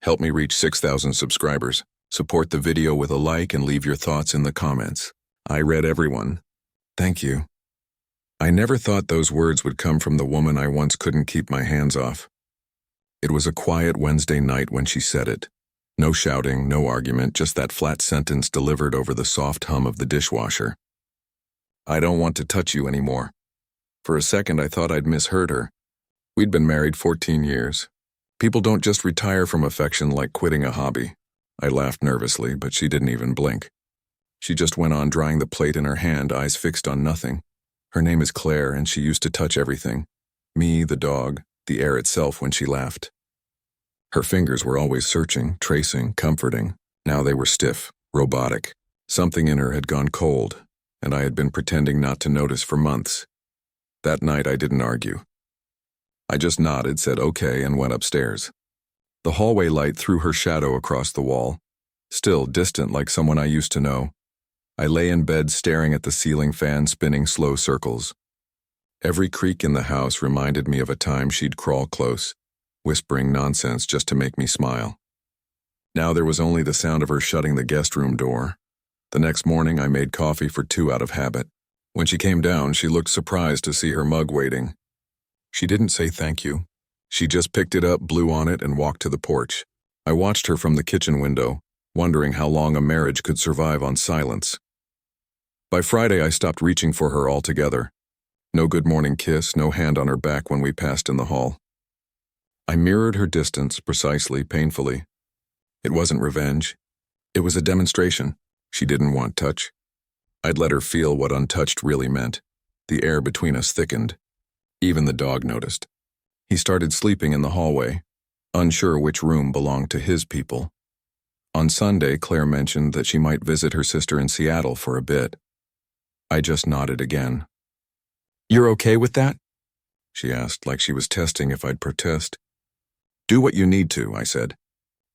Help me reach 6,000 subscribers. Support the video with a like and leave your thoughts in the comments. I read everyone. Thank you. I never thought those words would come from the woman I once couldn't keep my hands off. It was a quiet Wednesday night when she said it. No shouting, no argument, just that flat sentence delivered over the soft hum of the dishwasher. I don't want to touch you anymore. For a second, I thought I'd misheard her. We'd been married 14 years. People don't just retire from affection like quitting a hobby. I laughed nervously, but she didn't even blink. She just went on drying the plate in her hand, eyes fixed on nothing. Her name is Claire, and she used to touch everything. Me, the dog, the air itself when she laughed. Her fingers were always searching, tracing, comforting. Now they were stiff, robotic. Something in her had gone cold, and I had been pretending not to notice for months. That night I didn't argue. I just nodded, said okay, and went upstairs. The hallway light threw her shadow across the wall, still distant like someone I used to know. I lay in bed staring at the ceiling fan spinning slow circles. Every creak in the house reminded me of a time she'd crawl close, whispering nonsense just to make me smile. Now there was only the sound of her shutting the guest room door. The next morning I made coffee for 2 out of habit. When she came down, she looked surprised to see her mug waiting. She didn't say thank you. She just picked it up, blew on it, and walked to the porch. I watched her from the kitchen window, wondering how long a marriage could survive on silence. By Friday, I stopped reaching for her altogether. No good morning kiss, no hand on her back when we passed in the hall. I mirrored her distance, precisely, painfully. It wasn't revenge. It was a demonstration. She didn't want touch. I'd let her feel what untouched really meant. The air between us thickened. Even the dog noticed. He started sleeping in the hallway, unsure which room belonged to his people. On Sunday, Claire mentioned that she might visit her sister in Seattle for a bit. I just nodded again. "You're okay with that?" she asked, like she was testing if I'd protest. "Do what you need to," I said.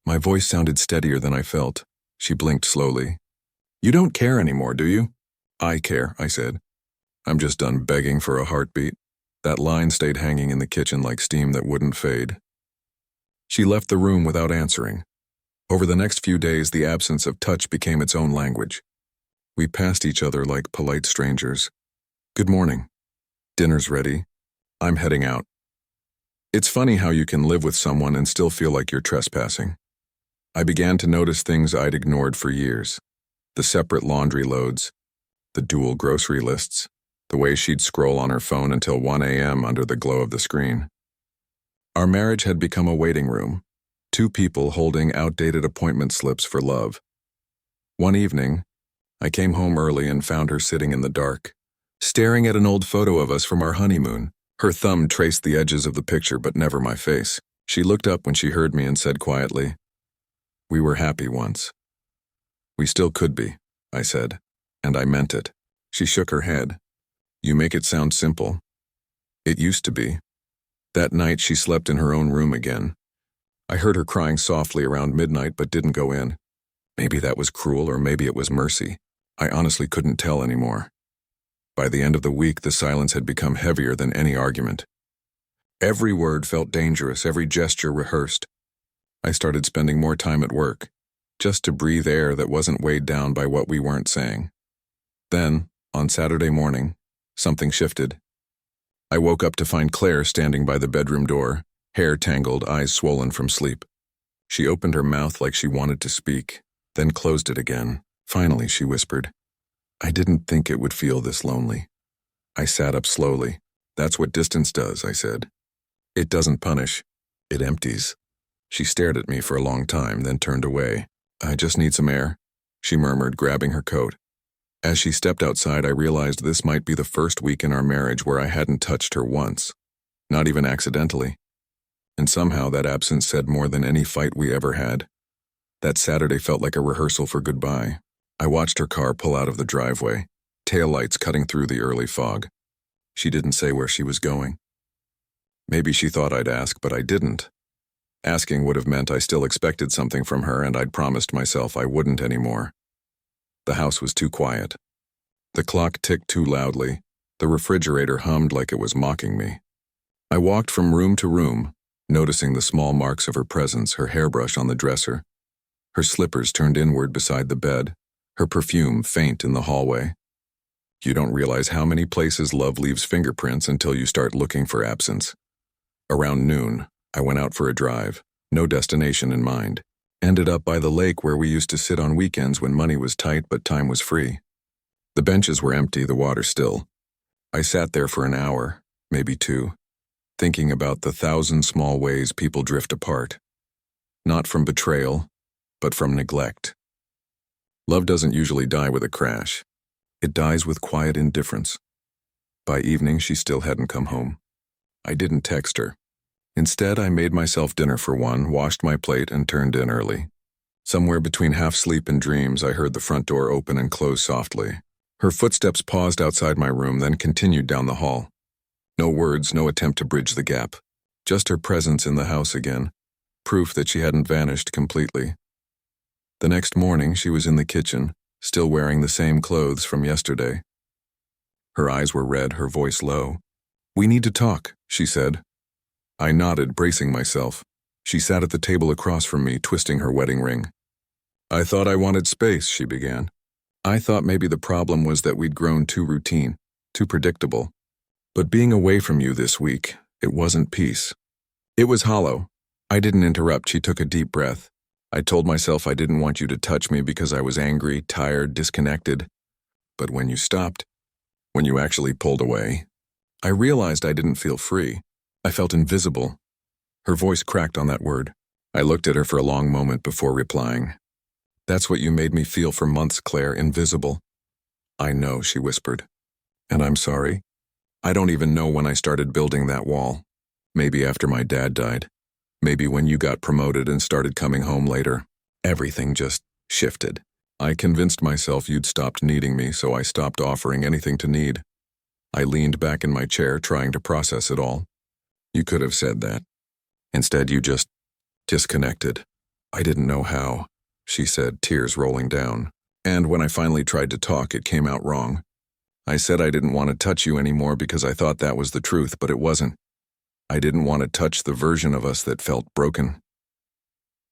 My voice sounded steadier than I felt. She blinked slowly. "You don't care anymore, do you?" "I care," I said. "I'm just done begging for a heartbeat." That line stayed hanging in the kitchen like steam that wouldn't fade. She left the room without answering. Over the next few days, the absence of touch became its own language. We passed each other like polite strangers. "Good morning. Dinner's ready. I'm heading out." It's funny how you can live with someone and still feel like you're trespassing. I began to notice things I'd ignored for years. The separate laundry loads, the dual grocery lists, the way she'd scroll on her phone until 1 a.m. under the glow of the screen. Our marriage had become a waiting room, 2 people holding outdated appointment slips for love. One evening, I came home early and found her sitting in the dark, staring at an old photo of us from our honeymoon. Her thumb traced the edges of the picture, but never my face. She looked up when she heard me and said quietly, "We were happy once." "We still could be," I said, and I meant it. She shook her head. "You make it sound simple." "It used to be." That night she slept in her own room again. I heard her crying softly around midnight but didn't go in. Maybe that was cruel or maybe it was mercy. I honestly couldn't tell anymore. By the end of the week, the silence had become heavier than any argument. Every word felt dangerous, every gesture rehearsed. I started spending more time at work, just to breathe air that wasn't weighed down by what we weren't saying. Then, on Saturday morning, something shifted. I woke up to find Claire standing by the bedroom door, hair tangled, eyes swollen from sleep. She opened her mouth like she wanted to speak, then closed it again. Finally, she whispered, "I didn't think it would feel this lonely." I sat up slowly. "That's what distance does," I said. "It doesn't punish. It empties." She stared at me for a long time, then turned away. "I just need some air," she murmured, grabbing her coat. As she stepped outside, I realized this might be the first week in our marriage where I hadn't touched her once, not even accidentally. And somehow that absence said more than any fight we ever had. That Saturday felt like a rehearsal for goodbye. I watched her car pull out of the driveway, taillights cutting through the early fog. She didn't say where she was going. Maybe she thought I'd ask, but I didn't. Asking would have meant I still expected something from her, and I'd promised myself I wouldn't anymore. The house was too quiet. The clock ticked too loudly. The refrigerator hummed like it was mocking me. I walked from room to room, noticing the small marks of her presence, her hairbrush on the dresser, her slippers turned inward beside the bed, her perfume faint in the hallway. You don't realize how many places love leaves fingerprints until you start looking for absence. Around noon, I went out for a drive, no destination in mind. Ended up by the lake where we used to sit on weekends when money was tight but time was free. The benches were empty, the water still. I sat there for an hour, maybe two, thinking about the 1,000 small ways people drift apart. Not from betrayal, but from neglect. Love doesn't usually die with a crash. It dies with quiet indifference. By evening, she still hadn't come home. I didn't text her. Instead, I made myself dinner for one, washed my plate, and turned in early. Somewhere between half sleep and dreams, I heard the front door open and close softly. Her footsteps paused outside my room, then continued down the hall. No words, no attempt to bridge the gap. Just her presence in the house again, proof that she hadn't vanished completely. The next morning, she was in the kitchen, still wearing the same clothes from yesterday. Her eyes were red, her voice low. "We need to talk," she said. I nodded, bracing myself. She sat at the table across from me, twisting her wedding ring. "I thought I wanted space," she began. "I thought maybe the problem was that we'd grown too routine, too predictable. But being away from you this week, it wasn't peace. It was hollow." I didn't interrupt. She took a deep breath. "I told myself I didn't want you to touch me because I was angry, tired, disconnected. But when you stopped, when you actually pulled away, I realized I didn't feel free. I felt invisible." Her voice cracked on that word. I looked at her for a long moment before replying. "That's what you made me feel for months, Claire, invisible." "I know," she whispered. "And I'm sorry. I don't even know when I started building that wall. Maybe after my dad died. Maybe when you got promoted and started coming home later. Everything just shifted. I convinced myself you'd stopped needing me, so I stopped offering anything to need." I leaned back in my chair, trying to process it all. "You could have said that. Instead, you just disconnected." "I didn't know how," she said, tears rolling down. "And when I finally tried to talk, it came out wrong. I said I didn't want to touch you anymore because I thought that was the truth, but it wasn't. I didn't want to touch the version of us that felt broken."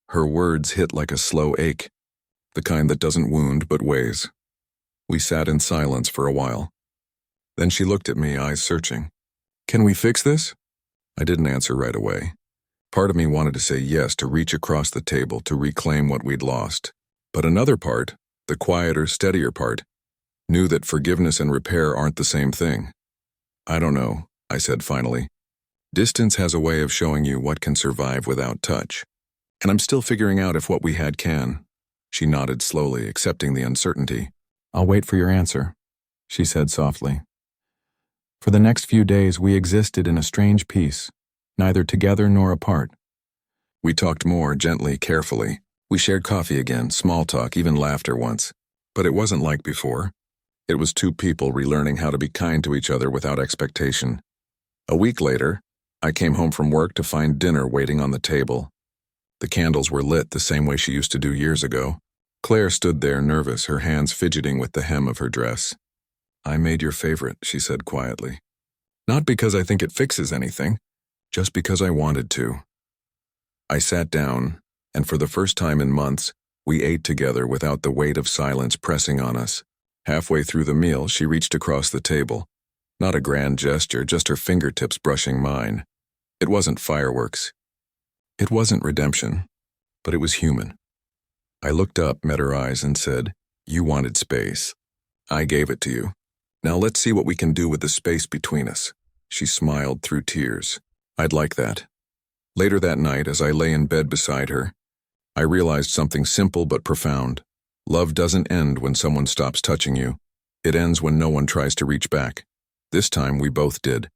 Her words hit like a slow ache, the kind that doesn't wound but weighs. We sat in silence for a while. Then she looked at me, eyes searching. "Can we fix this?" I didn't answer right away. Part of me wanted to say yes, to reach across the table, to reclaim what we'd lost. But another part, the quieter, steadier part, knew that forgiveness and repair aren't the same thing. "I don't know," I said finally. "Distance has a way of showing you what can survive without touch. And I'm still figuring out if what we had can." She nodded slowly, accepting the uncertainty. "I'll wait for your answer," she said softly. For the next few days, we existed in a strange peace, neither together nor apart. We talked more, gently, carefully. We shared coffee again, small talk, even laughter once. But it wasn't like before. It was two people relearning how to be kind to each other without expectation. A week later, I came home from work to find dinner waiting on the table. The candles were lit the same way she used to do years ago. Claire stood there, nervous, her hands fidgeting with the hem of her dress. "I made your favorite," she said quietly. "Not because I think it fixes anything, just because I wanted to." I sat down, and for the first time in months, we ate together without the weight of silence pressing on us. Halfway through the meal, she reached across the table. Not a grand gesture, just her fingertips brushing mine. It wasn't fireworks. It wasn't redemption, but it was human. I looked up, met her eyes, and said, "You wanted space. I gave it to you. Now let's see what we can do with the space between us." She smiled through tears. "I'd like that." Later that night, as I lay in bed beside her, I realized something simple but profound. Love doesn't end when someone stops touching you. It ends when no one tries to reach back. This time we both did.